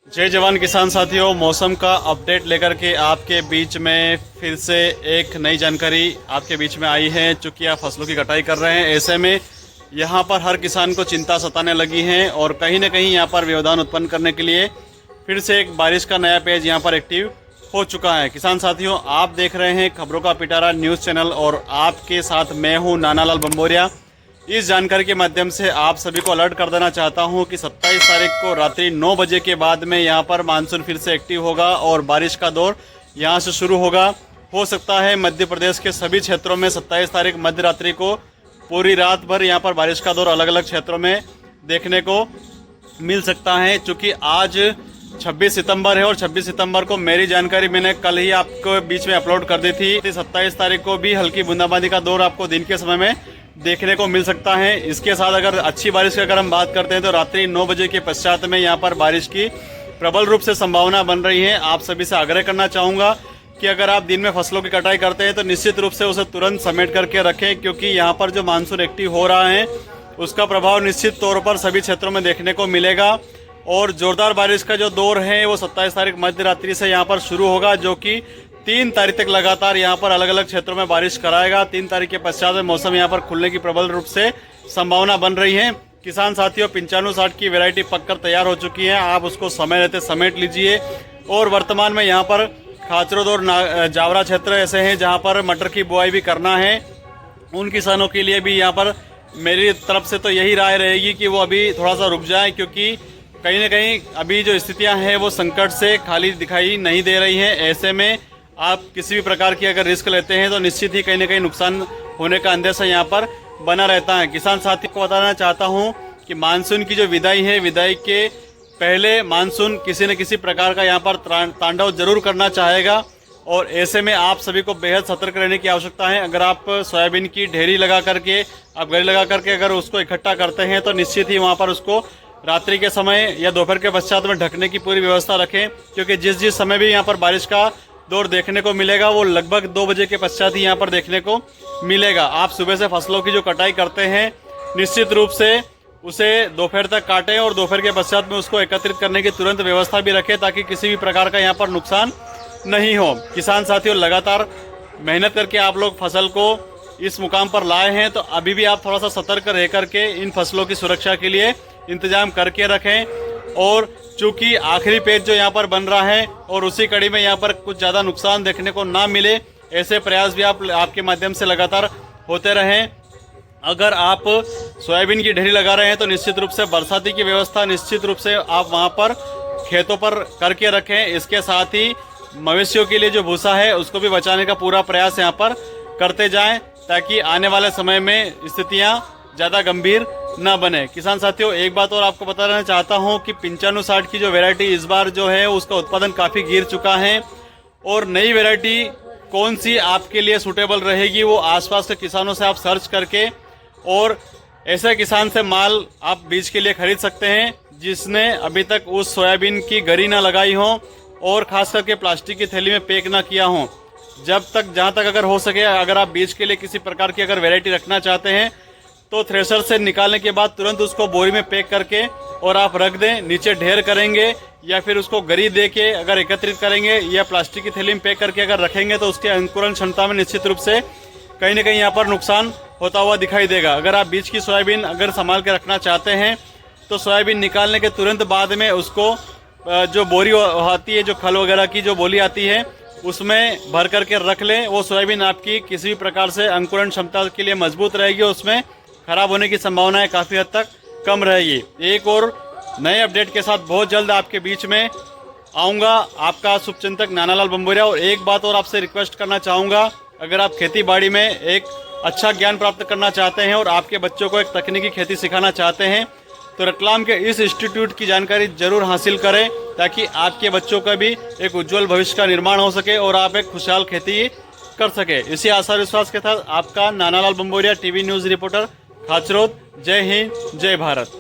जय जवान किसान साथियों, मौसम का अपडेट लेकर के आपके बीच में फिर से एक नई जानकारी आपके बीच में आई है। चूँकि आप फसलों की कटाई कर रहे हैं, ऐसे में यहाँ पर हर किसान को चिंता सताने लगी है और कहीं ना कहीं यहाँ पर व्यवधान उत्पन्न करने के लिए फिर से एक बारिश का नया पेज यहाँ पर एक्टिव हो चुका है। किसान साथियों, आप देख रहे हैं खबरों का पिटारा न्यूज़ चैनल और आपके साथ मैं हूँ नानालाल बंबोरिया। इस जानकारी के माध्यम से आप सभी को अलर्ट कर देना चाहता हूं कि 27 तारीख को रात्रि 9 बजे के बाद में यहां पर मानसून फिर से एक्टिव होगा और बारिश का दौर यहां से शुरू होगा। हो सकता है मध्य प्रदेश के सभी क्षेत्रों में 27 तारीख मध्य रात्रि को पूरी रात भर यहां पर बारिश का दौर अलग अलग क्षेत्रों में देखने को मिल सकता है। चूँकि आज 26 सितंबर है और 26 सितंबर को मेरी जानकारी मैंने कल ही आपको बीच में अपलोड कर दी थी। 27 तारीख को भी हल्की बूंदाबांदी का दौर आपको दिन के समय में देखने को मिल सकता है। इसके साथ अगर अच्छी बारिश की अगर हम बात करते हैं तो रात्रि 9 बजे के पश्चात में यहाँ पर बारिश की प्रबल रूप से संभावना बन रही है। आप सभी से आग्रह करना चाहूँगा कि अगर आप दिन में फसलों की कटाई करते हैं तो निश्चित रूप से उसे तुरंत समेट करके रखें, क्योंकि यहाँ पर जो मानसून एक्टिव हो रहा है उसका प्रभाव निश्चित तौर पर सभी क्षेत्रों में देखने को मिलेगा। और जोरदार बारिश का जो दौर है वो 27 तारीख मध्य रात्रि से यहाँ पर शुरू होगा, जो कि 3 तारीख तक लगातार यहाँ पर अलग अलग क्षेत्रों में बारिश कराएगा। 3 तारीख के पश्चात में मौसम यहाँ पर खुलने की प्रबल रूप से संभावना बन रही है। किसान साथियों, 95-60 की वैरायटी पककर तैयार हो चुकी है। आप उसको समय रहते समेट लीजिए। और वर्तमान में यहाँ पर खाचरोद और जावरा क्षेत्र ऐसे हैं जहाँ पर मटर की बुआई भी करना है। उन किसानों के लिए भी यहाँ पर मेरी तरफ से तो यही राय रहेगी कि वो अभी थोड़ा सा रुक जाए, क्योंकि कहीं ना कहीं अभी जो स्थितियाँ हैं वो संकट से खाली दिखाई नहीं दे रही हैं। ऐसे में आप किसी भी प्रकार की अगर रिस्क लेते हैं तो निश्चित ही कहीं ना कहीं नुकसान होने का अंदेशा यहाँ पर बना रहता है। किसान साथी को बताना चाहता हूँ कि मानसून की जो विदाई है, विदाई के पहले मानसून किसी न किसी प्रकार का यहाँ पर तांडव जरूर करना चाहेगा और ऐसे में आप सभी को बेहद सतर्क रहने की आवश्यकता है। अगर आप सोयाबीन की ढेरी लगा करके आप गरी लगा करके अगर उसको इकट्ठा करते हैं तो निश्चित ही वहाँ पर उसको रात्रि के समय या दोपहर के पश्चात में ढकने की पूरी व्यवस्था रखें, क्योंकि जिस समय भी यहाँ पर बारिश का दौर देखने को मिलेगा वो लगभग 2 बजे के पश्चात ही यहाँ पर देखने को मिलेगा। आप सुबह से फसलों की जो कटाई करते हैं निश्चित रूप से उसे दोपहर तक काटें और दोपहर के पश्चात में उसको एकत्रित करने की तुरंत व्यवस्था भी रखें, ताकि किसी भी प्रकार का यहाँ पर नुकसान नहीं हो। किसान साथियों, लगातार मेहनत करके आप लोग फसल को इस मुकाम पर लाए हैं, तो अभी भी आप थोड़ा सा सतर्क रह करके इन फसलों की सुरक्षा के लिए इंतजाम करके रखें। और चूंकि आखिरी पेज जो यहाँ पर बन रहा है और उसी कड़ी में यहाँ पर कुछ ज़्यादा नुकसान देखने को ना मिले, ऐसे प्रयास भी आपके माध्यम से लगातार होते रहें। अगर आप सोयाबीन की ढेरी लगा रहे हैं तो निश्चित रूप से बरसाती की व्यवस्था निश्चित रूप से आप वहाँ पर खेतों पर करके रखें। इसके साथ ही मवेशियों के लिए जो भूसा है उसको भी बचाने का पूरा प्रयास यहाँ पर करते जाएं, ताकि आने वाले समय में स्थितियाँ ज़्यादा गंभीर ना बने। किसान साथियों, एक बात और आपको बताना चाहता हूं कि 95-60 की जो वैरायटी इस बार जो है उसका उत्पादन काफ़ी गिर चुका है और नई वैरायटी कौन सी आपके लिए सूटेबल रहेगी वो आसपास के किसानों से आप सर्च करके और ऐसे किसान से माल आप बीज के लिए खरीद सकते हैं जिसने अभी तक उस सोयाबीन की गरी ना लगाई हो और खास करके प्लास्टिक की थैली में पैक ना किया हो। जहाँ तक अगर हो सके, अगर आप बीज के लिए किसी प्रकार की अगर वैरायटी रखना चाहते हैं तो थ्रेशर से निकालने के बाद तुरंत उसको बोरी में पैक करके और आप रख दें। नीचे ढेर करेंगे या फिर उसको गरी दे के अगर एकत्रित करेंगे या प्लास्टिक की थैली में पैक करके अगर रखेंगे तो उसके अंकुरण क्षमता में निश्चित रूप से कहीं ना कहीं यहाँ पर नुकसान होता हुआ दिखाई देगा। अगर आप बीज की सोयाबीन अगर संभाल के रखना चाहते हैं तो सोयाबीन निकालने के तुरंत बाद में उसको जो बोरी आती है, जो खल वगैरह की जो बोली आती है, उसमें भर करके रख लें। वो सोयाबीन आपकी किसी भी प्रकार से अंकुरण क्षमता के लिए मजबूत रहेगी, उसमें खराब होने की संभावनाएं काफ़ी हद तक कम रहेगी। एक और नए अपडेट के साथ बहुत जल्द आपके बीच में आऊँगा। आपका शुभचिंतक नानालाल बंबोरिया। और एक बात और आपसे रिक्वेस्ट करना चाहूँगा, अगर आप खेती बाड़ी में एक अच्छा ज्ञान प्राप्त करना चाहते हैं और आपके बच्चों को एक तकनीकी खेती सिखाना चाहते हैं तो रतलाम के इस इंस्टीट्यूट की जानकारी जरूर हासिल करें, ताकि आपके बच्चों का भी एक उज्जवल भविष्य का निर्माण हो सके और आप एक खुशहाल खेती कर सके। इसी आशा विश्वास के साथ आपका Nanalal Bamboria, TV news reporter, Khachrod. जय हिंद, जय भारत।